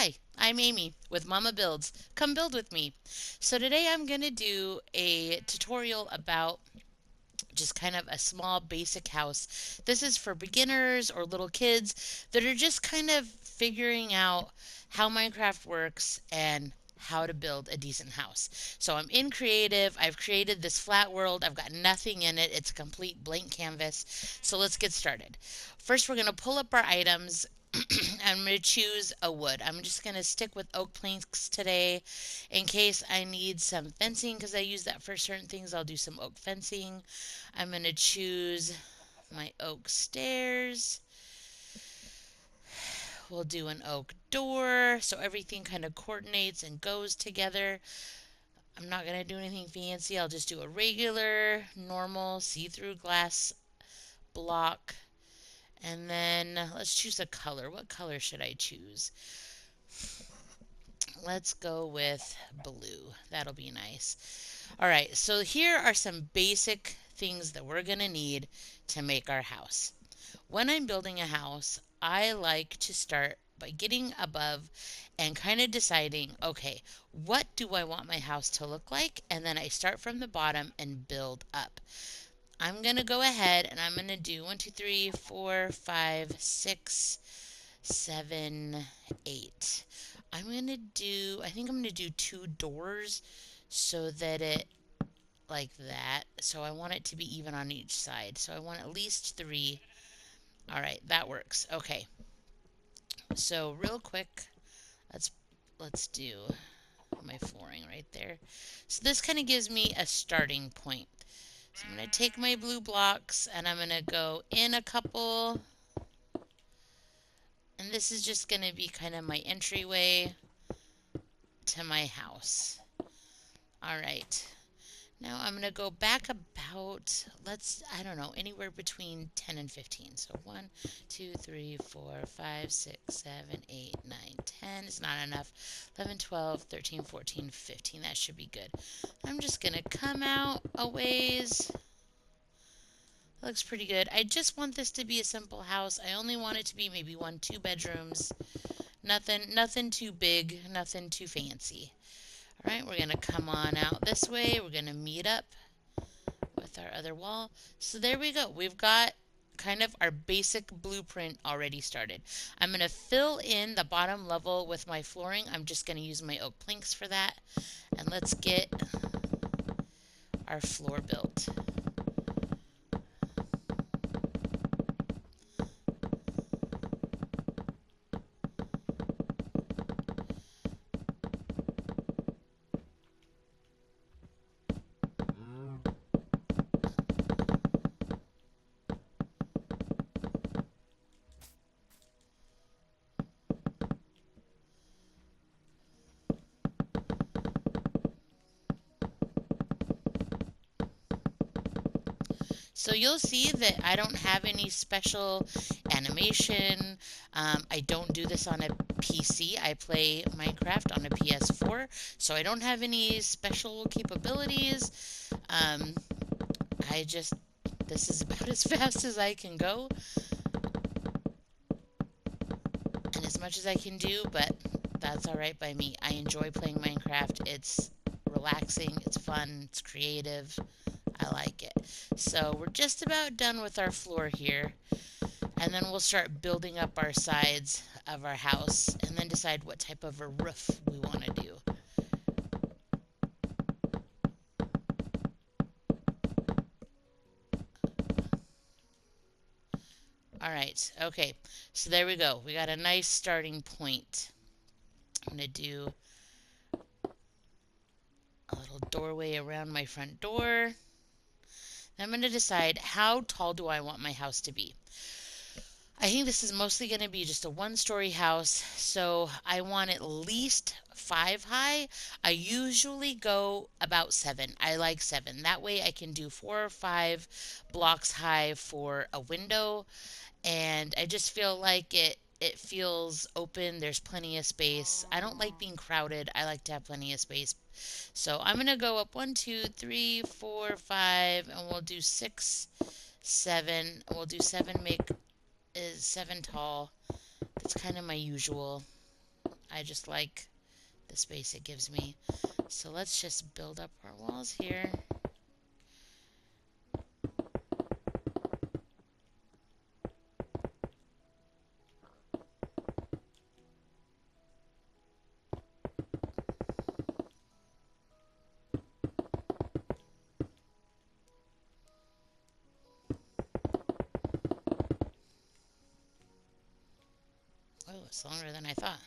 Hi, I'm Amy with Momma-Builds. Come build with me. So today I'm going to do a tutorial about just kind of a small basic house. This is for beginners or little kids that are just kind of figuring out how Minecraft works and how to build a decent house. So I'm in creative. I've created this flat world. I've got nothing in it. It's a complete blank canvas. So let's get started. First, we're going to pull up our items. I'm going to choose a wood. I'm just going to stick with oak planks today. In case I need some fencing, because I use that for certain things, I'll do some oak fencing. I'm going to choose my oak stairs. We'll do an oak door so everything kind of coordinates and goes together. I'm not going to do anything fancy. I'll just do a regular, normal, see-through glass block. And then let's choose a color. What color should I choose? Let's go with blue. That'll be nice. All right, so here are some basic things that we're going to need to make our house. When I'm building a house, I like to start by getting above and kind of deciding, okay, what do I want my house to look like? And then I start from the bottom and build up. I'm going to go ahead and I'm going to do 1, 2, 3, 4, 5, 6, 7, 8. I think I'm going to do 2 doors so that it like that. So I want it to be even on each side. So I want at least 3. All right, that works. Okay. So real quick, let's let's do my flooring right there. So this kind of gives me a starting point. So I'm going to take my blue blocks and I'm going to go in a couple. And this is just going to be kind of my entryway to my house. All right. Now I'm going to go back about, I don't know, anywhere between 10 and 15. So 1, 2, 3, 4, 5, 6, 7, 8, 9, 10 is not enough. 11, 12, 13, 14, 15. That should be good. I'm just going to come out a ways. Looks pretty good. I just want this to be a simple house. I only want it to be maybe 1, 2 bedrooms. Nothing too big, nothing too fancy. All right, we're going to come on out this way. We're going to meet up with our other wall. So there we go. We've got kind of our basic blueprint already started. I'm going to fill in the bottom level with my flooring. I'm just going to use my oak planks for that. And let's get our floor built. So you'll see that I don't have any special animation. I don't do this on a PC. I play Minecraft on a PS4, so I don't have any special capabilities. Um, this is about as fast as I can go and as much as I can do, but that's all right by me. I enjoy playing Minecraft. It's relaxing, it's fun, it's creative. I like it. So we're just about done with our floor here. And then we'll start building up our sides of our house and then decide what type of a roof we want to do. All right, okay, so there we go. We got a nice starting point. I'm going to do a little doorway around my front door. Then I'm going to decide how tall do I want my house to be. I think this is mostly going to be just a 1-story house, so I want at least 5 high. I usually go about 7. I like 7. That way I can do 4 or 5 blocks high for a window, and I just feel like it feels open. There's plenty of space. I don't like being crowded. I like to have plenty of space. So I'm going to go up 1, 2, 3, 4, 5, and we'll do 6, 7. We'll do 7 make is 7 tall. That's kind of my usual. I just like the space it gives me. So let's just build up our walls here. Oh, it's longer than I thought.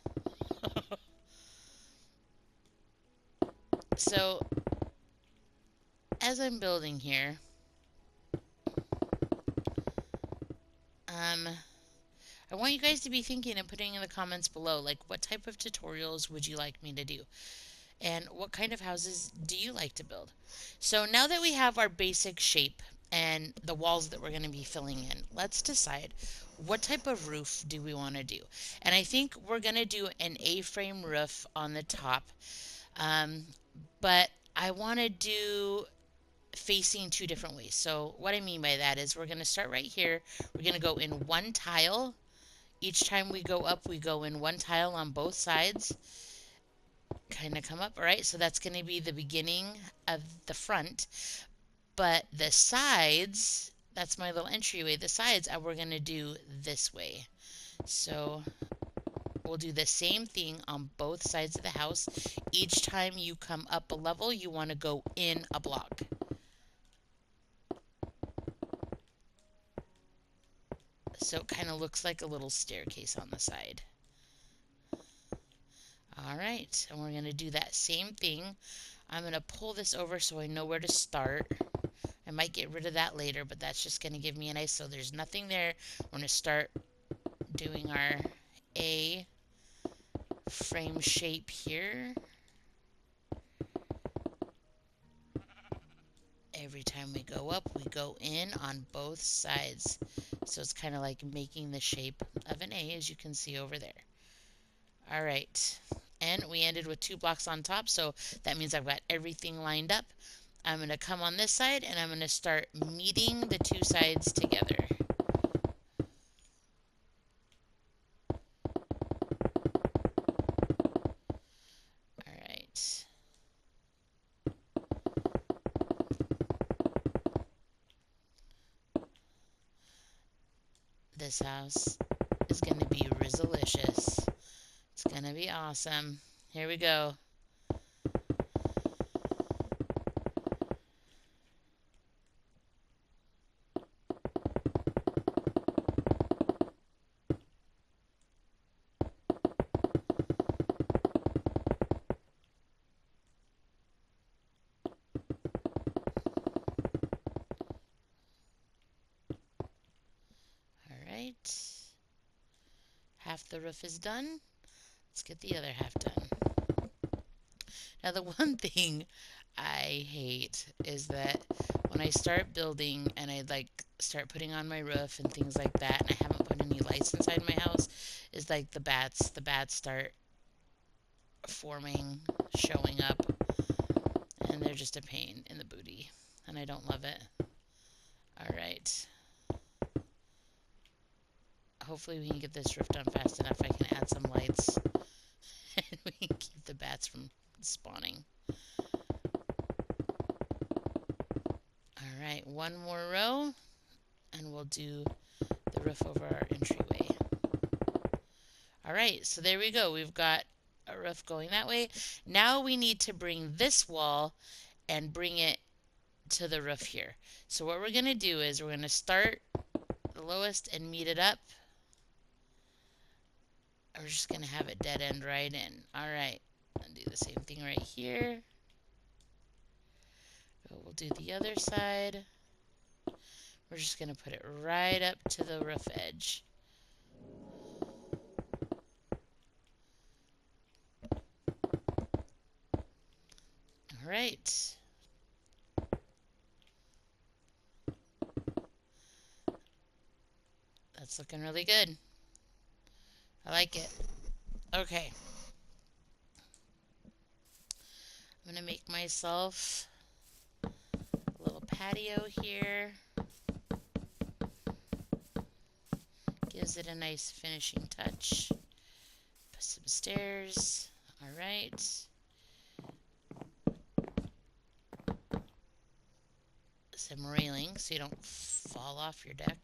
So, as I'm building here, I want you guys to be thinking and putting in the comments below, like, what type of tutorials would you like me to do? And what kind of houses do you like to build? So now that we have our basic shape and the walls that we're going to be filling in, let's decide what type of roof do we want to do. And I think we're going to do an A-frame roof on the top, um, but I want to do facing two different ways. So what I mean by that is we're going to start right here. We're going to go in one tile. Each time we go up, we go in one tile on both sides. Kind of come up, all right? So that's going to be the beginning of the front. But the sides, that's my little entryway. The sides, we're going to do this way. So we'll do the same thing on both sides of the house. Each time you come up a level, you want to go in a block. So it kind of looks like a little staircase on the side. All right, and we're going to do that same thing. I'm going to pull this over so I know where to start. I might get rid of that later, but that's just going to give me a nice, so there's nothing there. We're going to start doing our A frame shape here. Every time we go up, we go in on both sides. So it's kind of like making the shape of an A, as you can see over there. All right, and we ended with 2 blocks on top, so that means I've got everything lined up. I'm going to come on this side, and I'm going to start meeting the two sides together. All right. This house is going to be Rizzalicious. It's going to be awesome. Here we go. All right. Half the roof is done. Let's get the other half done. Now, the one thing I hate is that when I start building and I start putting on my roof and things like that, and I haven't put any lights inside my house, is like the bats start forming, showing up, and they're just a pain in the booty, and I don't love it. All right. Hopefully we can get this roof done fast enough. I can add some lights and we can keep the bats from spawning. All right, one more row and we'll do the roof over our entryway. All right, so there we go. We've got a roof going that way. Now we need to bring this wall and bring it to the roof here. So what we're going to do is we're going to start the lowest and meet it up. We're just going to have it dead end right in. All right, and do the same thing right here. We'll do the other side. We're just going to put it right up to the roof edge. All right. That's looking really good. I like it. Okay. I'm going to make myself a little patio here. Gives it a nice finishing touch. Put some stairs. All right. Some railing so you don't fall off your deck.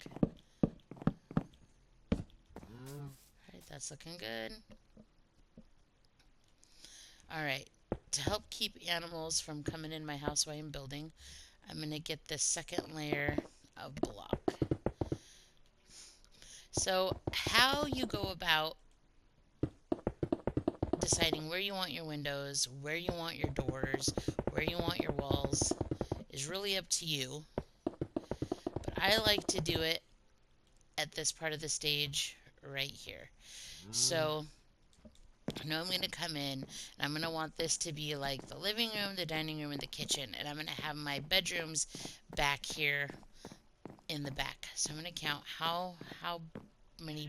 Alright, that's looking good. Alright, to help keep animals from coming in my house while I'm building, I'm going to get this second layer of block. So how you go about deciding where you want your windows, where you want your doors, where you want your walls is really up to you. But I like to do it at this part of the stage right here. So I know I'm going to come in and I'm going to want this to be like the living room, the dining room, and the kitchen. And I'm going to have my bedrooms back here in the back. So I'm going to count how many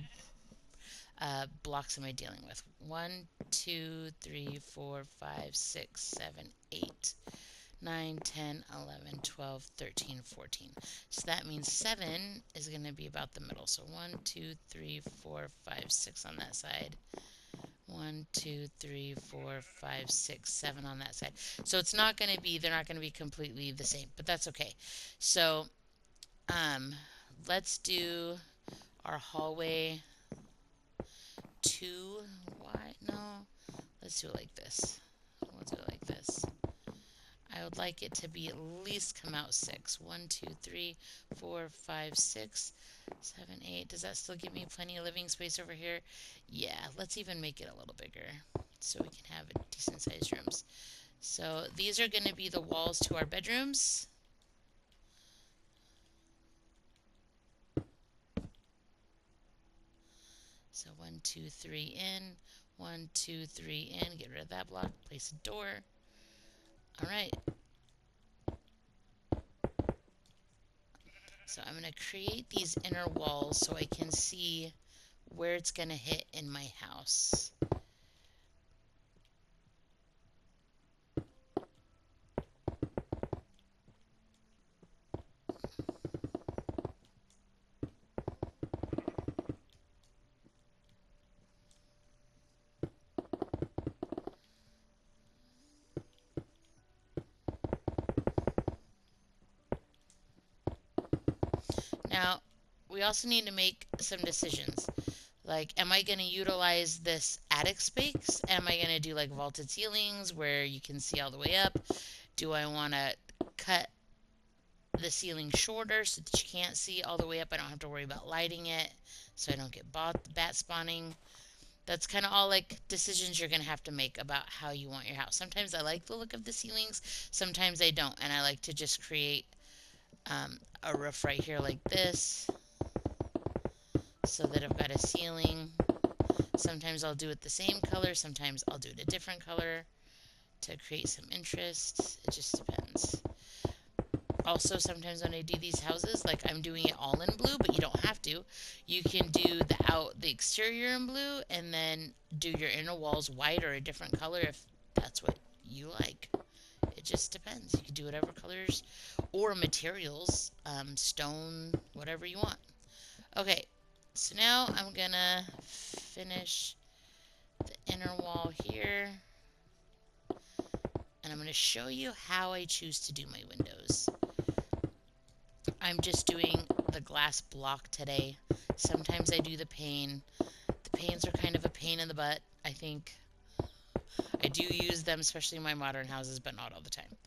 blocks am I dealing with. 1, 2, 3, 4, 5, 6, 7, 8, 9, 10, 11, 12, 13, 14. So that means 7 is going to be about the middle. So 1, 2, 3, 4, 5, 6 on that side. 1, 2, 3, 4, 5, 6, 7 on that side. So it's not going to be, they're not going to be completely the same, but that's okay. So let's do our hallway 2 wide. No, let's do it like this. We'll do it like this. I would like it to be at least come out 6. 1, 2, 3, 4, 5, 6, 7, 8. Does that still give me plenty of living space over here? Yeah, let's even make it a little bigger so we can have decent sized rooms. So these are going to be the walls to our bedrooms. So 1, 2, 3 in, 1, 2, 3 in. Get rid of that block. Place a door. All right. So I'm going to create these inner walls so I can see where it's going to hit in my house. Now, we also need to make some decisions. Like, am I going to utilize this attic space? Am I going to do like vaulted ceilings where you can see all the way up? Do I want to cut the ceiling shorter so that you can't see all the way up? I don't have to worry about lighting it so I don't get bat spawning. That's kind of all like decisions you're going to have to make about how you want your house. Sometimes I like the look of the ceilings, sometimes I don't, and I like to just create a roof right here like this so that I've got a ceiling. Sometimes I'll do it the same color, sometimes I'll do it a different color to create some interest. It just depends. Also, sometimes when I do these houses, like I'm doing it all in blue, but you don't have to. You can do the exterior in blue and then do your inner walls white or a different color if that's what you like. It just depends. You can do whatever colors or materials, stone, whatever you want. Okay, so now I'm gonna finish the inner wall here. And I'm gonna show you how I choose to do my windows. I'm just doing the glass block today. Sometimes I do the pane. The panes are kind of a pain in the butt, I think. I do use them, especially in my modern houses, but not all the time.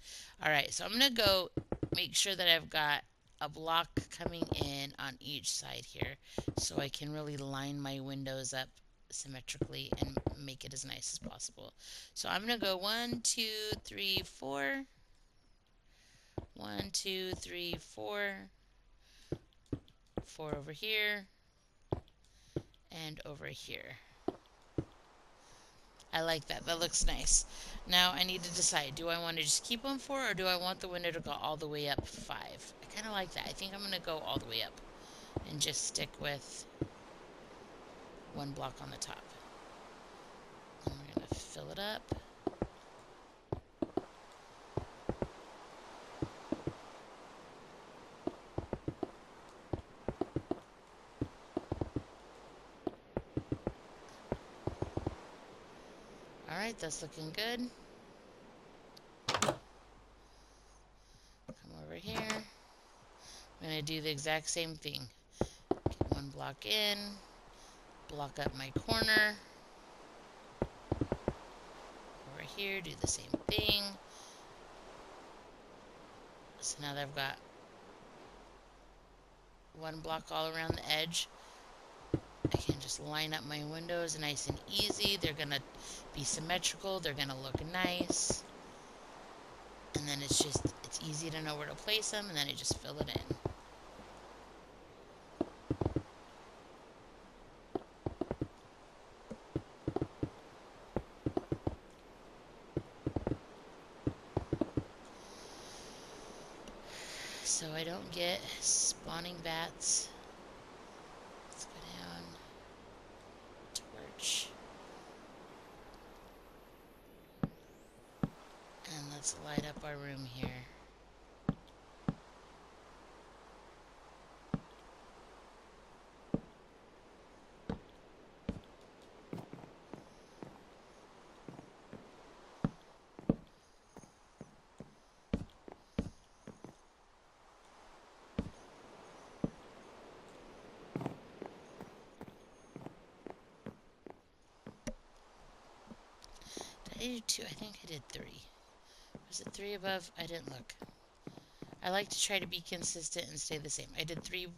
Alright, so I'm going to go make sure that I've got a block coming in on each side here so I can really line my windows up symmetrically and make it as nice as possible. So I'm going to go 1, 2, 3, 4. 1, 2, 3, 4. 4 over here. And over here. I like that. That looks nice. Now I need to decide, do I want to just keep them 4 or do I want the window to go all the way up 5? I kind of like that. I think I'm going to go all the way up and just stick with 1 block on the top. And we're going to fill it up. Alright, that's looking good. Come over here. I'm going to do the exact same thing. Get one block in, block up my corner. Over here, do the same thing. So now that I've got one block all around the edge, I can just line up my windows nice and easy. They're going to be symmetrical. They're going to look nice. And then it's easy to know where to place them, and then I just fill it in. So I don't get spawning bats. Let's go down. Torch. And let's light up our room here. Did I do 2? I think I did 3. Was it 3 above? I didn't look. I like to try to be consistent and stay the same. I did three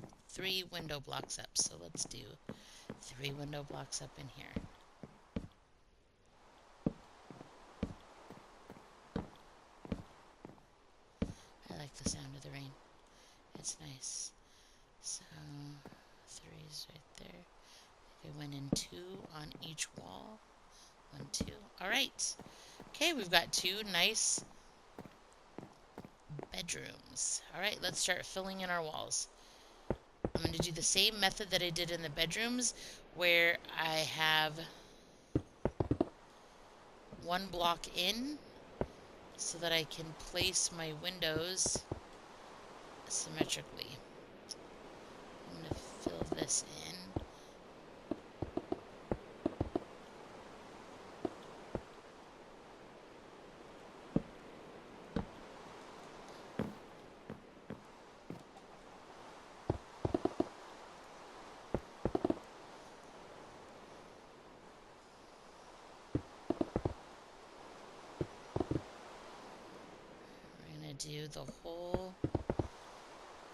window blocks up, so let's do 3 window blocks up in here. I like the sound of the rain. It's nice. So 3's right there. I went in 2 on each wall. 1, 2. All right. Okay, we've got 2 nice bedrooms. All right, let's start filling in our walls. I'm going to do the same method that I did in the bedrooms, where I have 1 block in so that I can place my windows symmetrically. I'm going to fill this in. We're going to do the whole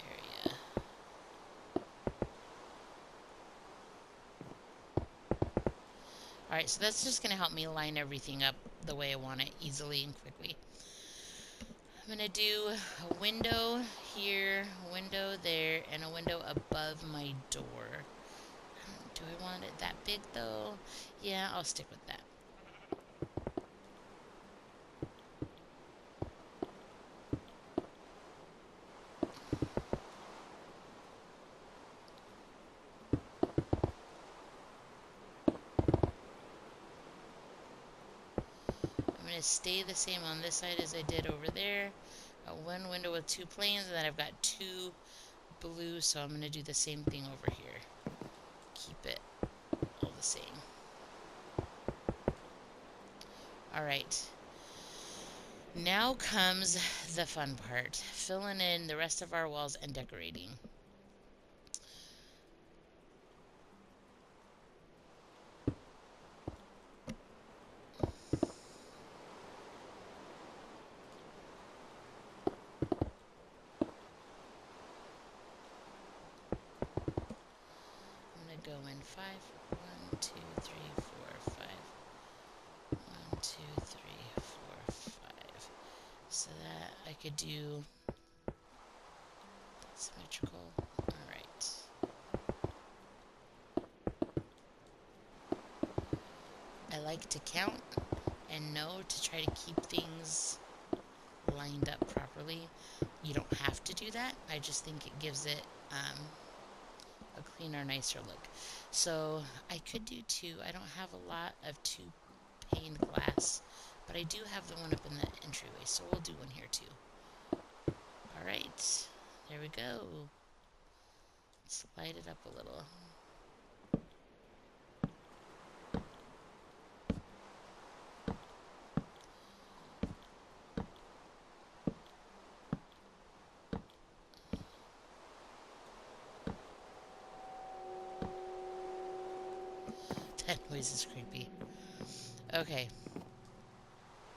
area. Alright, so that's just going to help me line everything up the way I want it, easily and quickly. I'm going to do a window here, a window there, and a window above my door. Do I want it that big, though? Yeah, I'll stick with that. I'm going to stay the same on this side as I did over there. One window with 2 planes, and then I've got 2 blue, so I'm going to do the same thing over here. Keep it all the same. Alright. Now comes the fun part, filling in the rest of our walls and decorating. I'm going to go in 5. 1, 2, 3, 4, 5. 1, 2, 3, 4, 5. So that I could do symmetrical. Alright. I like to count and know to try to keep things lined up properly. You don't have to do that. I just think it gives it a cleaner, nicer look. So I could do 2. I don't have a lot of 2 pane glass, but I do have the one up in the entryway, so we'll do one here too. Alright, there we go. Let's light it up a little. noise is creepy. Okay.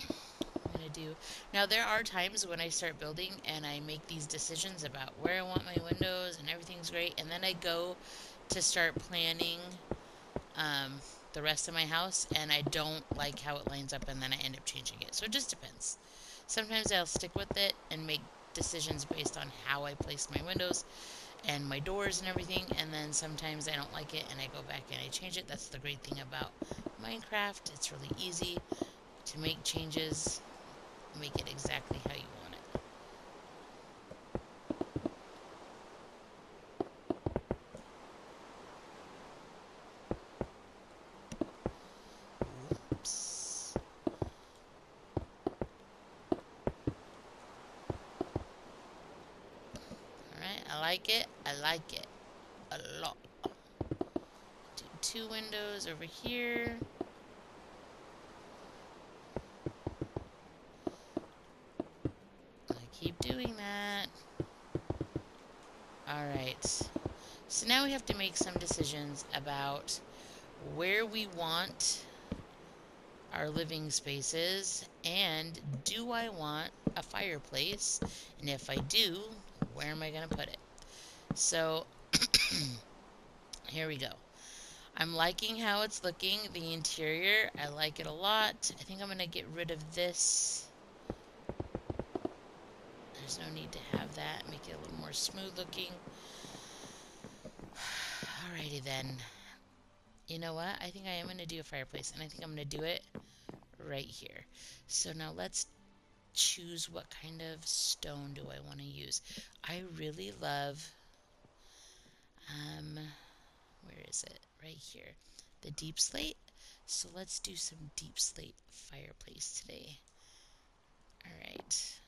I'm gonna do... Now, there are times when I start building and I make these decisions about where I want my windows and everything's great, and then I go to start planning um, the rest of my house, and I don't like how it lines up, and then I end up changing it. So it just depends. Sometimes I'll stick with it and make decisions based on how I place my windows and my doors and everything, and then sometimes I don't like it and I go back and I change it. That's the great thing about Minecraft. It's really easy to make changes, make it exactly how you want it. Oops. Alright, I like it. I like it a lot. Do 2 windows over here. I keep doing that. Alright. So now we have to make some decisions about where we want our living spaces, and do I want a fireplace? And if I do, where am I going to put it? So here we go. I'm liking how it's looking. The interior, I like it a lot. I think I'm going to get rid of this. There's no need to have that. Make it a little more smooth looking. Alrighty then. You know what? I think I am going to do a fireplace, and I think I'm going to do it right here. So now let's choose what kind of stone do I want to use. I really love, where is it? Right here. The deep slate. So let's do some deep slate fireplace today. Alright.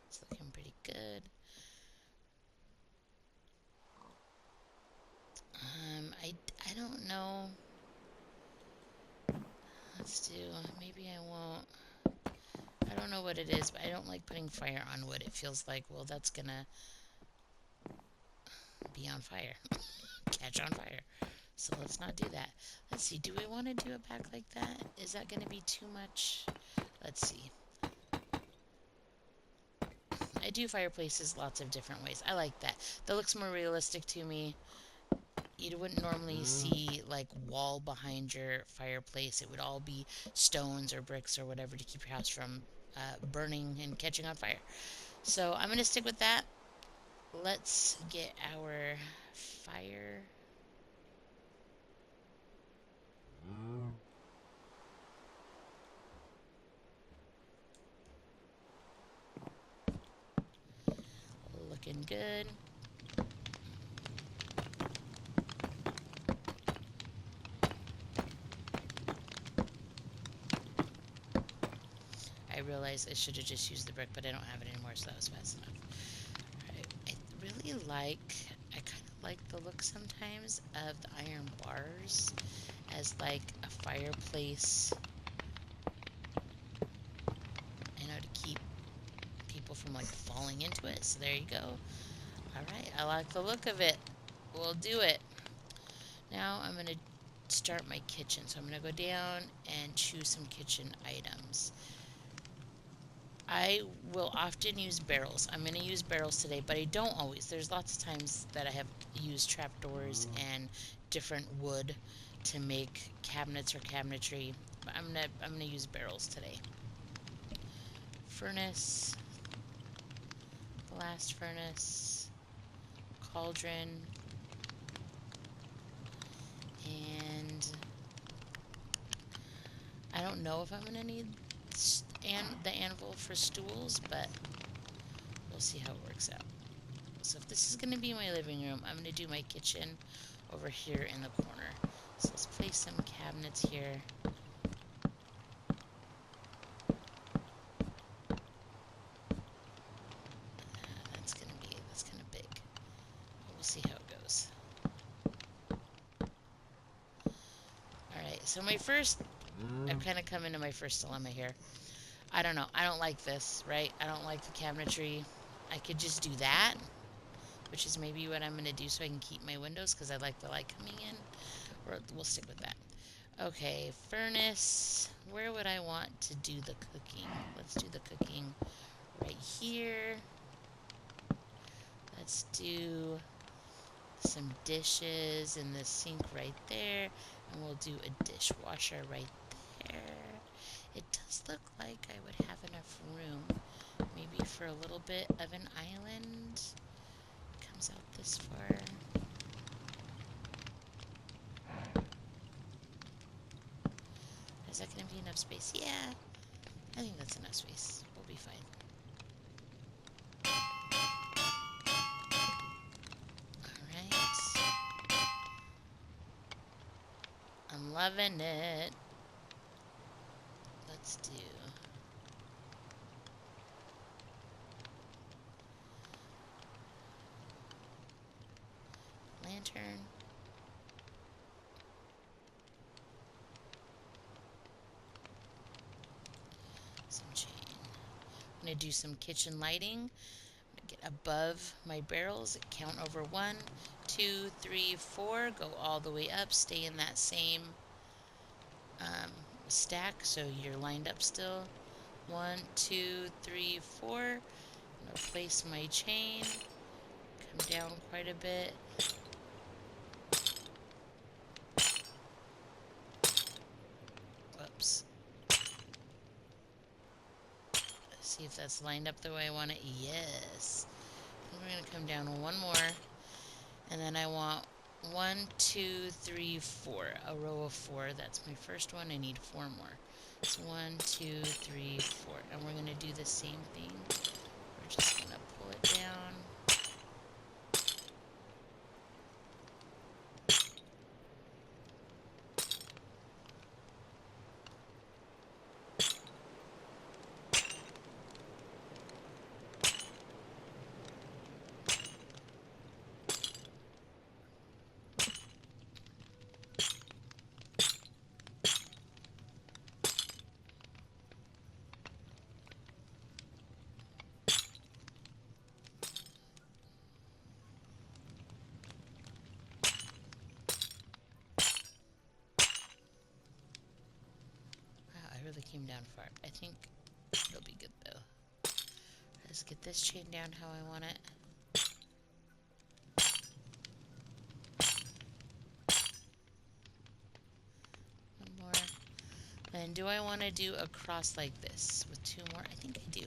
It's looking pretty good. I don't know. Let's do, maybe I won't. I don't know what it is, but I don't like putting fire on wood. It feels like, well, that's gonna be on fire. Catch on fire. So let's not do that. Let's see, do we want to do it back like that? Is that going to be too much? Let's see. I do fireplaces lots of different ways. I like that. That looks more realistic to me. You wouldn't normally see like wall behind your fireplace. It would all be stones or bricks or whatever to keep your house from burning and catching on fire. So I'm going to stick with that. Let's get our fire. Looking good. I realized I should have just used the brick, but I don't have it anymore, so that was fast enough. Alright, I really like, I kind of like the look sometimes of the iron bars as like a fireplace, you know, to keep people from like falling into it. So there you go. Alright, I like the look of it. We'll do it. Now I'm going to start my kitchen. So I'm going to go down and choose some kitchen items. I will often use barrels. I'm going to use barrels today, but I don't always. There's lots of times that I have used trapdoors and different wood to make cabinets or cabinetry. But I'm gonna use barrels today. Furnace, blast furnace, cauldron, and I don't know if I'm gonna need the anvil for stools, but we'll see how it works out. So if this is going to be my living room, I'm going to do my kitchen over here in the corner. So let's place some cabinets here. That's kind of big. We'll see how it goes. Alright, so my first, I've kind of come into my first dilemma here. I don't know. I don't like this, right? I don't like the cabinetry. I could just do that, which is maybe what I'm going to do so I can keep my windows because I like the light coming in. Or we'll stick with that. Okay, furnace. Where would I want to do the cooking? Let's do the cooking right here. Let's do some dishes in the sink right there. And we'll do a dishwasher right there. It does look like I would have enough room, maybe for a little bit of an island. It comes out this far. Is that going to be enough space? Yeah, I think that's enough space. We'll be fine. Alright. I'm loving it. Let's do lantern. Some chain. I'm going to do some kitchen lighting. Get above my barrels, count over 1, 2, 3, 4, go all the way up, stay in that same stack so you're lined up still. 1, 2, 3, 4. I'm going to place my chain, come down quite a bit. Whoops. Let's see if that's lined up the way I want it. Yes. And we're going to come down one more. And then I want 1, 2, 3, 4. A row of 4. That's my first one. I need 4 more. So 1, 2, 3, 4. And we're going to do the same thing. We're just going to pull it down. Wow, I really came down far. I think it'll be good though. Let's get this chain down how I want it. One more. And do I want to do a cross like this with 2 more? I think I do.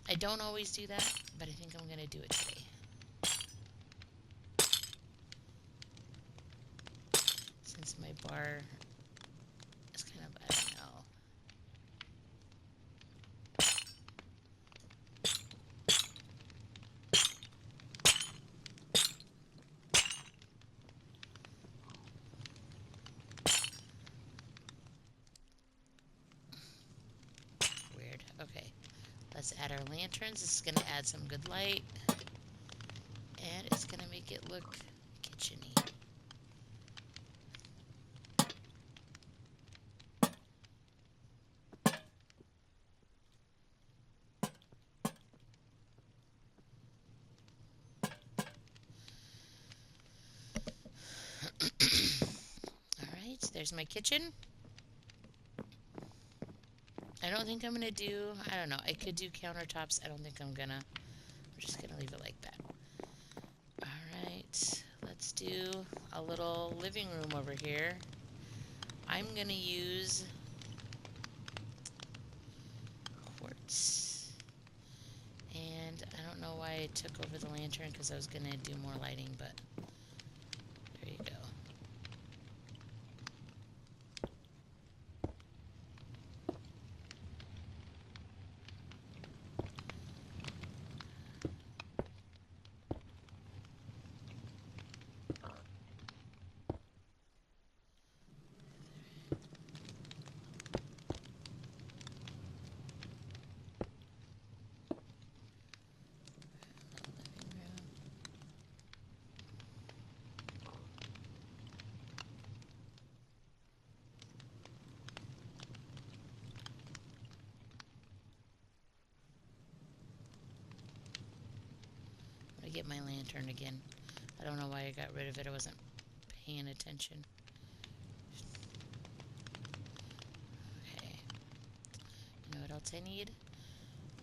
I don't always do that, but I think I'm going to do it today. Since my bar is kind of, I don't know. Weird. Okay. Let's add our lanterns. This is going to add some good light. And it's going to make it look kitchen-y. Alright, there's my kitchen. I don't think I'm going to do, I don't know, I could do countertops. I don't think I'm going to. We're just going to leave it like that. Alright, let's do a little living room over here. I'm going to use quartz. And I don't know why I took over the lantern because I was going to do more lighting, but there you go. I get my lantern again. I don't know why I got rid of it. I wasn't paying attention. Okay. You know what else I need?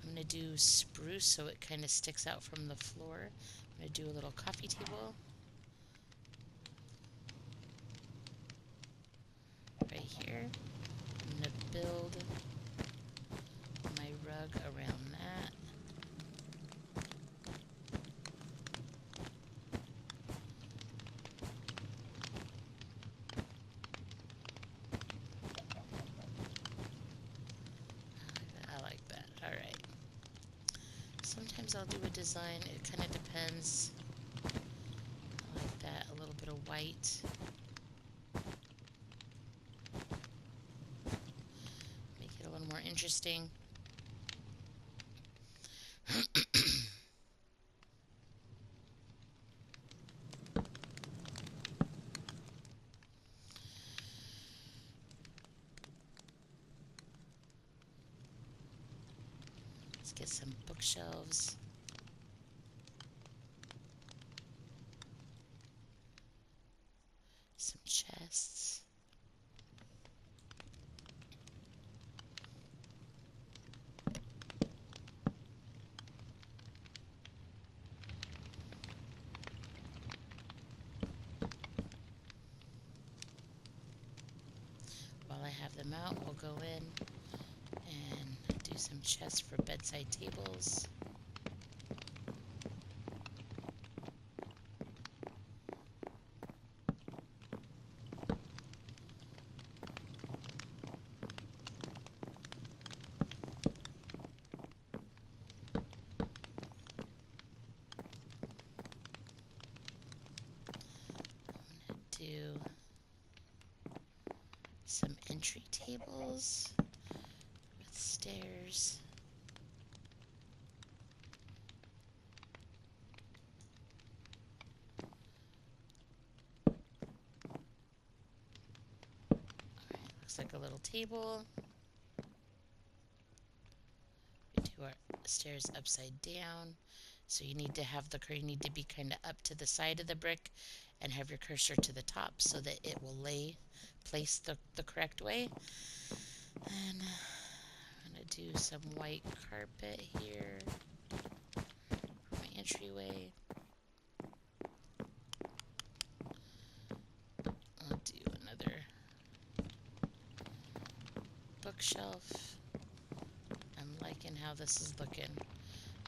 I'm going to do spruce so it kind of sticks out from the floor. I'm going to do a little coffee table. Right here. I'm going to build my rug around that. I like that. Alright. Sometimes I'll do a design. It kind of depends. I like that. A little bit of white. Make it a little more interesting. Let's get some bookshelves. Some chests. While I have them out, we'll go in and do some chests for bedside tables. Do some entry tables with stairs. Alright, looks like a little table. We do our stairs upside down. So you need to have you need to be kind of up to the side of the brick and have your cursor to the top so that it will place the correct way. And I'm going to do some white carpet here for my entryway. I'll do another bookshelf. I'm liking how this is looking.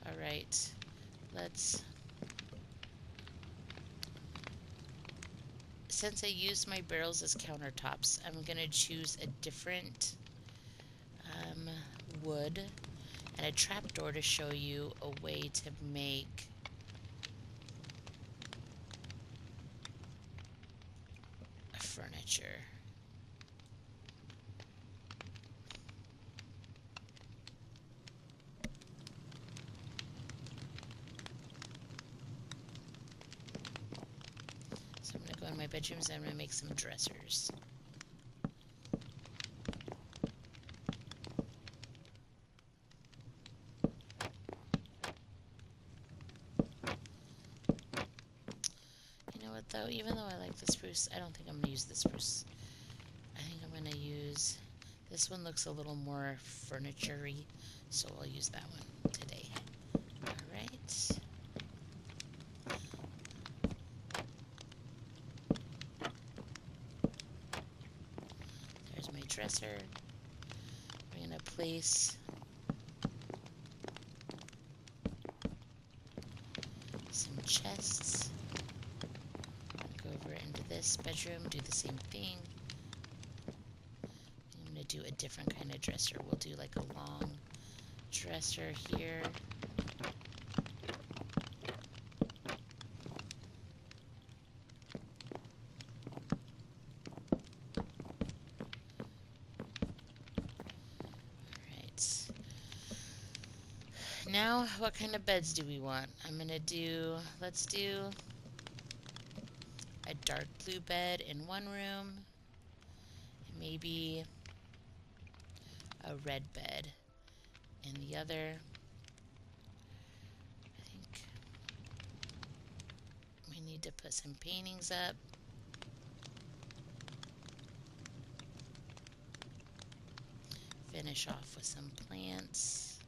Alright, since I used my barrels as countertops, I'm going to choose a different wood and a trapdoor to show you a way to make a furniture. So I'm going to go in my bedrooms and I'm going to make some dressers. You know what though, even though I like the spruce, I don't think I'm going to use the spruce. I think I'm going to use, this one looks a little more furniture-y, so I'll use that one today. Alright. There's my dresser. We're going to place some chests. Go over into this bedroom, do the same thing. I'm going to do a different kind of dresser. We'll do like a long dresser here. Alright. Now, what kind of beds do we want? Let's do a dark blue bed in one room, and maybe a red bed in the other. I think Need to put some paintings up. Finish off with some plants.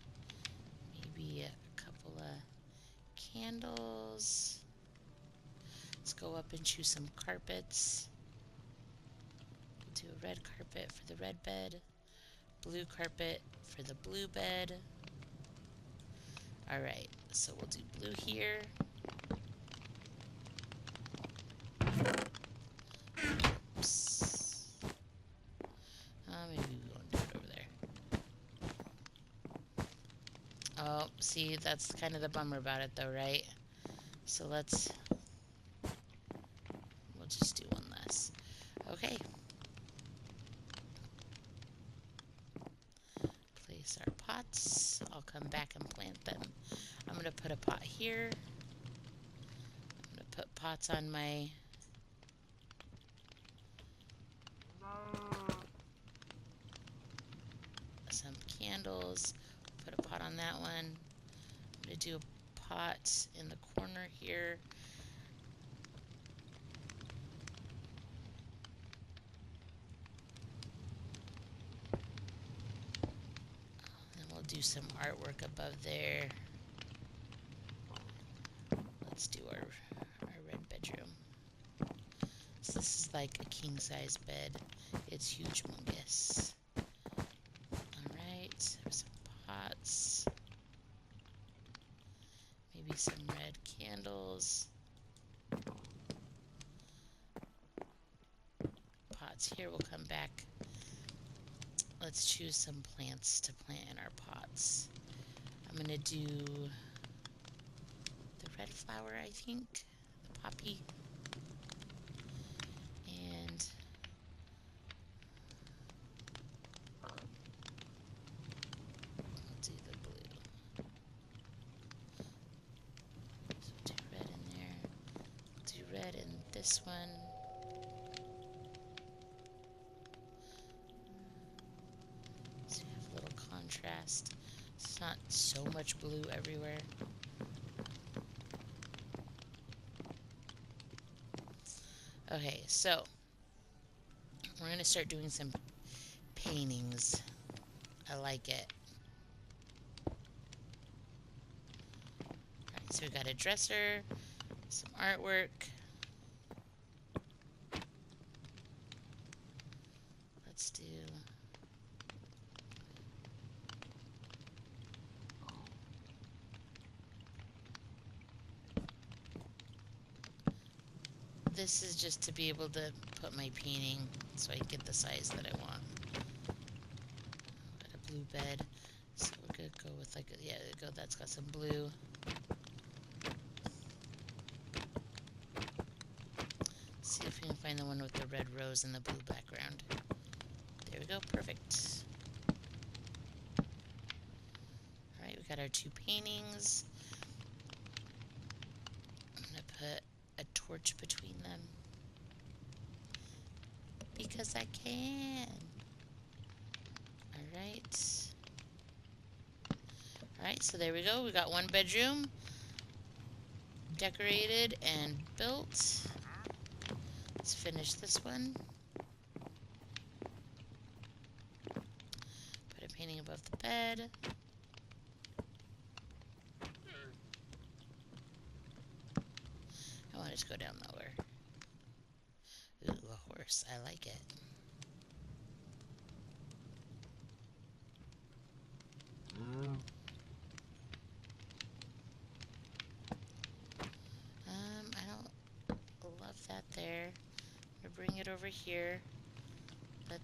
Maybe a couple of candles. Let's go up and choose some carpets. We'll do a red carpet for the red bed. Blue carpet for the blue bed. Alright, so we'll do blue here. Oops. Maybe we won't do it over there. Oh, see, that's kind of the bummer about it though, right? So we'll just do one less. Okay. Place our pots. I'll come back and plant them. I'm going to put a pot here. I'm going to put pots on my some candles. Put a pot on that one. I'm going to do a pot in the corner here. And we'll do some artwork above there. Let's do our red bedroom. So this is like a king-size bed. It's humongous. Alright, there's some pots. Maybe some red candles. Pots here, we'll come back. Let's choose some plants to plant in our pots. I'm gonna do the red flower, I think, the poppy. And we'll do the blue. So do red in there. Do red in this one. So you have a little contrast. It's not so much blue everywhere. Okay, so we're going to start doing some paintings. I like it. Alright, so we got a dresser, some artwork. Let's do this is just to be able to put my painting so I get the size that I want. Got a blue bed, so we're gonna go with like a, yeah, there we go. That's got some blue. See if we can find the one with the red rose and the blue background. There we go, perfect. Alright, we got our two paintings. I'm gonna put a torch between them because I can. Alright, so there we go. We got one bedroom decorated and built. Let's finish this one. Put a painting above the bed. I want it to go down lower. Ooh, a horse. I like it. I don't love that there. I'm gonna bring it over here. I'm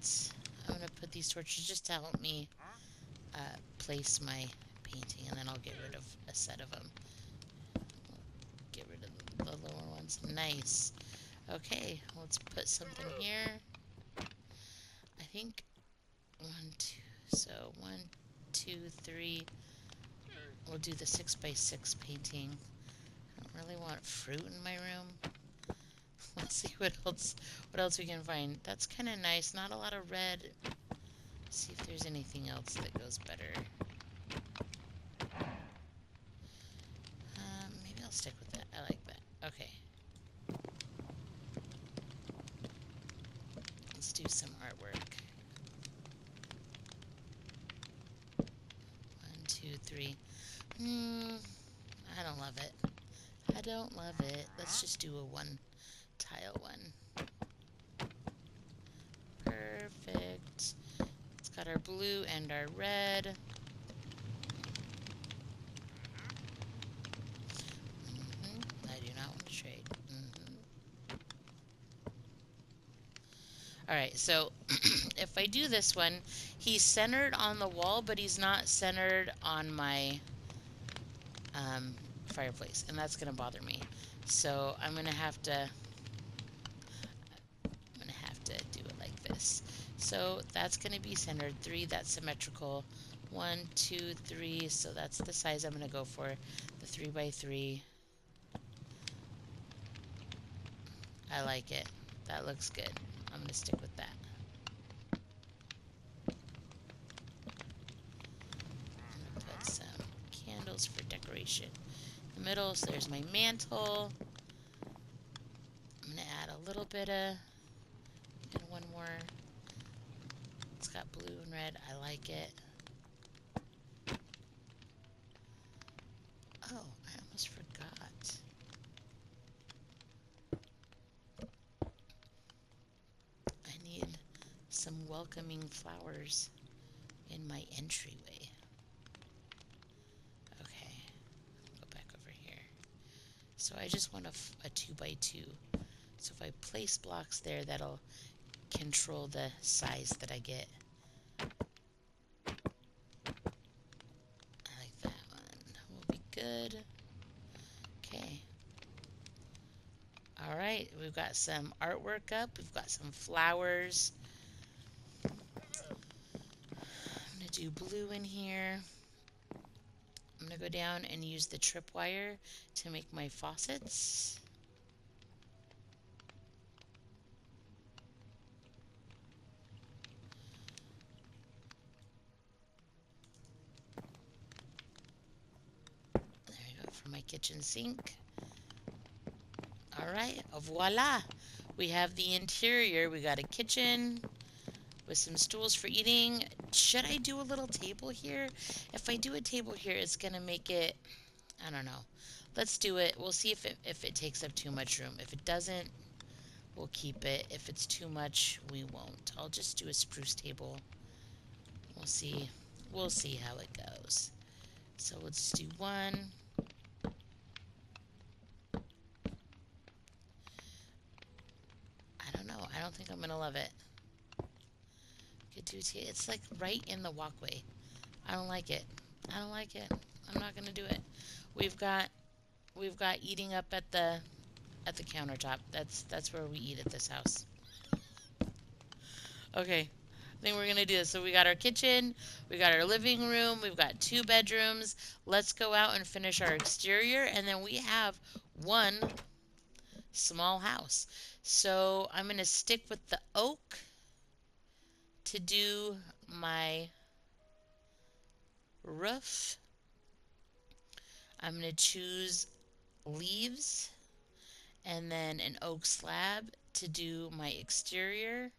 gonna put these torches just to help me place my painting, and then I'll get rid of a set of them. Get rid of the lower ones. Nice. Okay, let's put something here. I think 1, 2. So 1, 2, 3. We'll do the 6x6 painting. I don't really want fruit in my room. Let's see what else we can find. That's kind of nice. Not a lot of red. Let's see if there's anything else that goes better. Maybe I'll stick with that. I like that. Okay. do some artwork. 1, 2, 3. I don't love it. I don't love it. Let's just do a one tile one. Perfect. It's got our blue and our red. I do not want to trade. Alright, so if I do this one, he's centered on the wall, but he's not centered on my fireplace, and that's going to bother me. So I'm going to have to do it like this. So that's going to be centered. 3, that's symmetrical. 1, 2, 3, so that's the size I'm going to go for, the 3 by 3. I like it. That looks good. I'm going to stick with that. I'm going to put some candles for decoration in the middle. So there's my mantle. I'm going to add a little bit of, and one more. It's got blue and red. I like it. Oh, I almost forgot. I need some welcoming flowers in my entryway. Okay, go back over here. So I just want a 2 by 2. So if I place blocks there, that'll control the size that I get. I like that one. Will be good. Okay. Alright, we've got some artwork up. We've got some flowers. I'm going to do blue in here. I'm going to go down and use the tripwire to make my faucets. There we go for my kitchen sink. Alright, voila! We have the interior. We got a kitchen with some stools for eating. Should I do a little table here? If I do a table here, it's going to make it, I don't know. Let's do it. We'll see if it takes up too much room. If it doesn't, we'll keep it. If it's too much, we won't. I'll just do a spruce table. We'll see. We'll see how it goes. So let's do one. I don't know. I don't think I'm going to love it. Could do it's like right in the walkway. I don't like it. I don't like it. I'm not going to do it. We've got eating up at the countertop. That's where we eat at this house. Okay. I think we're going to do this. So we got our kitchen, we got our living room, we've got 2 bedrooms. Let's go out and finish our exterior, and then we have one small house. So I'm going to stick with the oak to do my roof. I'm going to choose leaves and then an oak slab to do my exterior,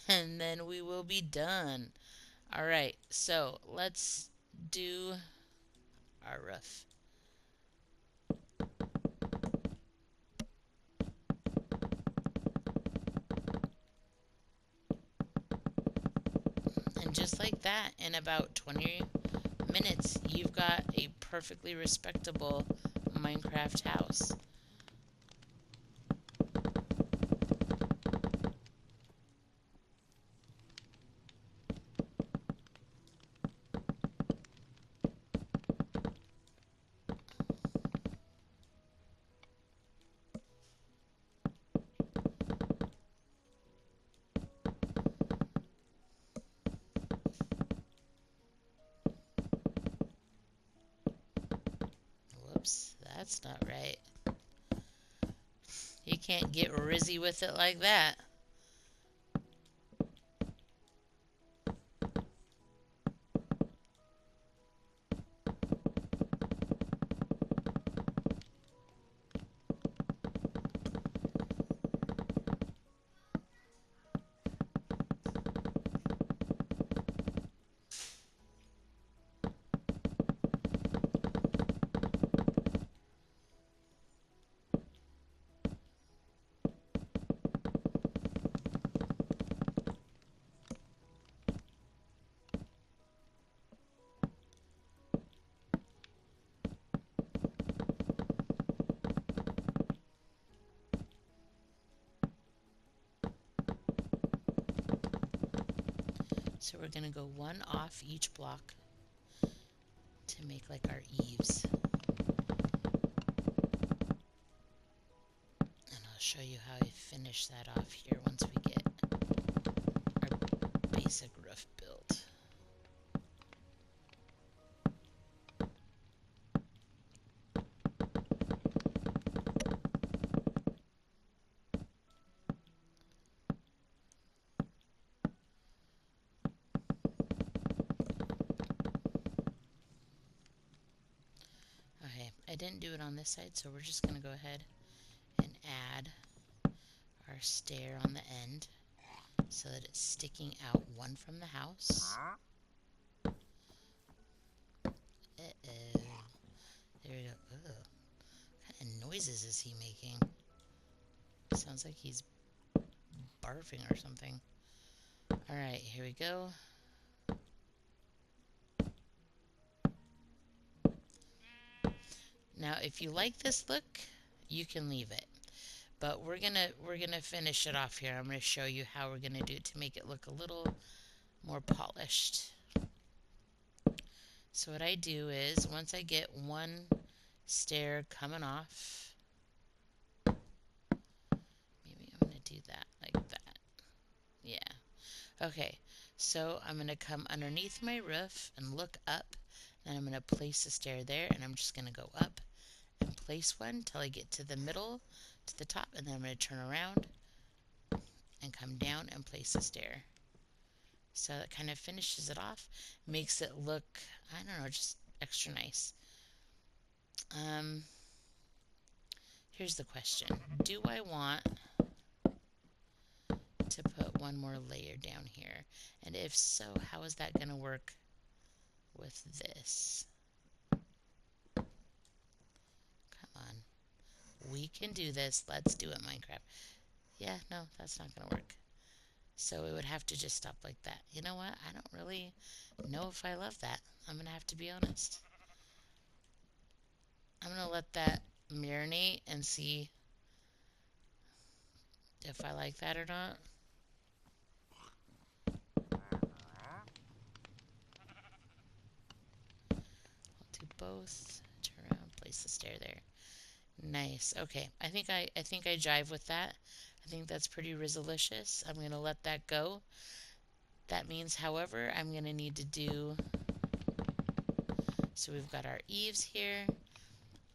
and then we will be done. Alright, so let's do our roof. And just like that, in about 20 minutes, you've got a perfectly respectable Minecraft house. Whoops, that's not right. You can't get Rizzy with it like that. So we're going to go one off each block to make like our eaves. And I'll show you how I finish that off here once we get our basic roof built. Okay, I didn't do it on this side, so we're just going to go ahead and add our stair on the end so that it's sticking out one from the house. Uh-oh. There we go. Ugh. What kind of noises is he making? Sounds like he's barfing or something. Alright, here we go. Now, if you like this look, you can leave it. But we're gonna finish it off here. I'm gonna show you how we're gonna do it to make it look a little more polished. So what I do is, once I get one stair coming off, maybe I'm gonna do that like that. Yeah. Okay, so I'm gonna come underneath my roof and look up, and I'm gonna place a stair there, and I'm just gonna go up and place one till I get to the middle, to the top, and then I'm gonna turn around and come down and place a stair. So that kind of finishes it off, makes it look, I don't know, just extra nice. Here's the question. Do I want to put one more layer down here? And if so, how is that going to work with this? Come on. We can do this. Let's do it, Minecraft. Yeah, no, that's not going to work. So it would have to just stop like that. You know what? I don't really know if I love that. I'm going to have to be honest. I'm going to let that marinate and see if I like that or not. I'll do both. Turn around, place the stair there. Nice. Okay. I think I jive with that. I think that's pretty Rizzalicious. I'm going to let that go. That means, however, I'm going to need to do, so we've got our eaves here.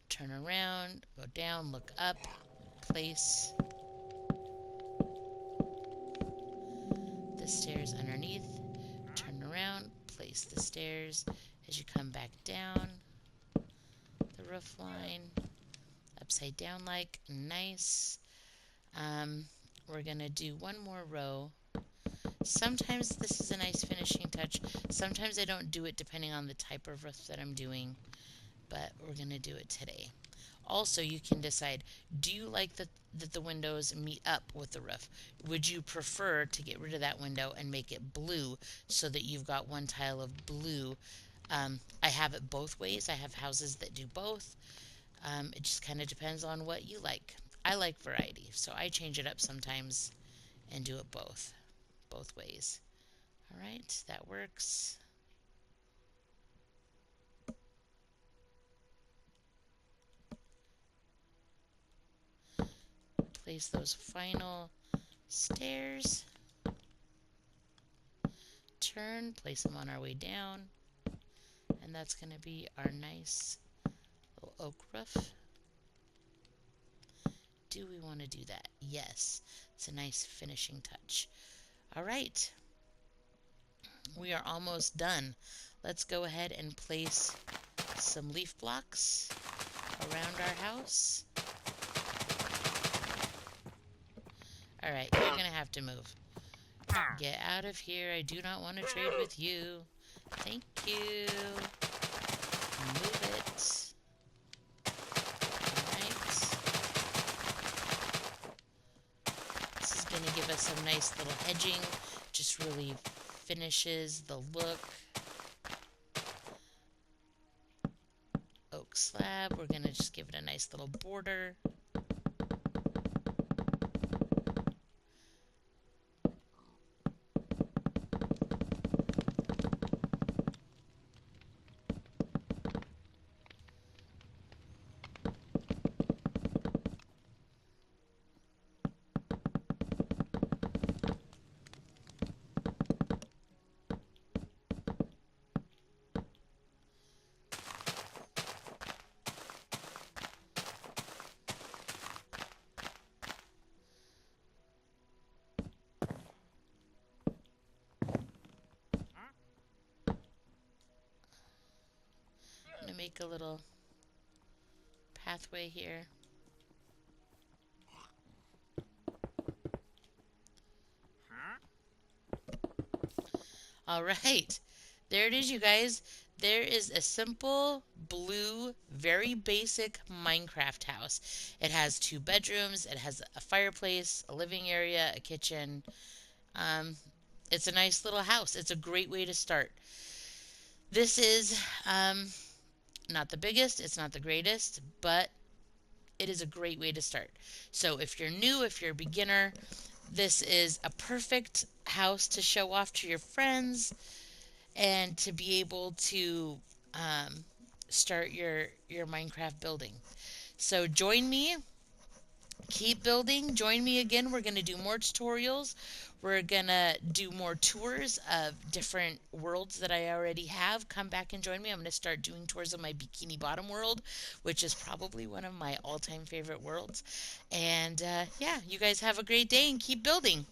Turn around, go down, look up, place the stairs underneath, turn around, place the stairs as you come back down the roof line, upside down like, nice. We're gonna do one more row. Sometimes this is a nice finishing touch. Sometimes I don't do it depending on the type of roof that I'm doing, but we're gonna do it today. Also, you can decide, do you like that the windows meet up with the roof? Would you prefer to get rid of that window and make it blue so that you've got one tile of blue? I have it both ways. I have houses that do both. It just kind of depends on what you like. I like variety, so I change it up sometimes and do it both ways. All right, that works. Place those final stairs. Turn, place them on our way down. And that's going to be our nice little oak roof. Do we want to do that? Yes. It's a nice finishing touch. All right. We are almost done. Let's go ahead and place some leaf blocks around our house. All right, you're going to have to move. Get out of here. I do not want to trade with you. Thank you. Move it. This is going to give us some nice little hedging. Just really finishes the look. Oak slab. We're going to just give it a nice little border. make a little pathway here. All right. There it is, you guys. There is a simple blue, very basic Minecraft house. It has 2 bedrooms, it has a fireplace, a living area, a kitchen. Um, it's a nice little house. It's a great way to start. This is not the biggest, it's not the greatest, but it is a great way to start. So if you're new, if you're a beginner, this is a perfect house to show off to your friends and to be able to um, start your Minecraft building. So join me, keep building. Join me again. We're gonna do more tutorials. We're gonna do more tours of different worlds that I already have. Come back and join me. I'm gonna start doing tours of my Bikini Bottom world, which is probably one of my all-time favorite worlds. And yeah, you guys have a great day and keep building.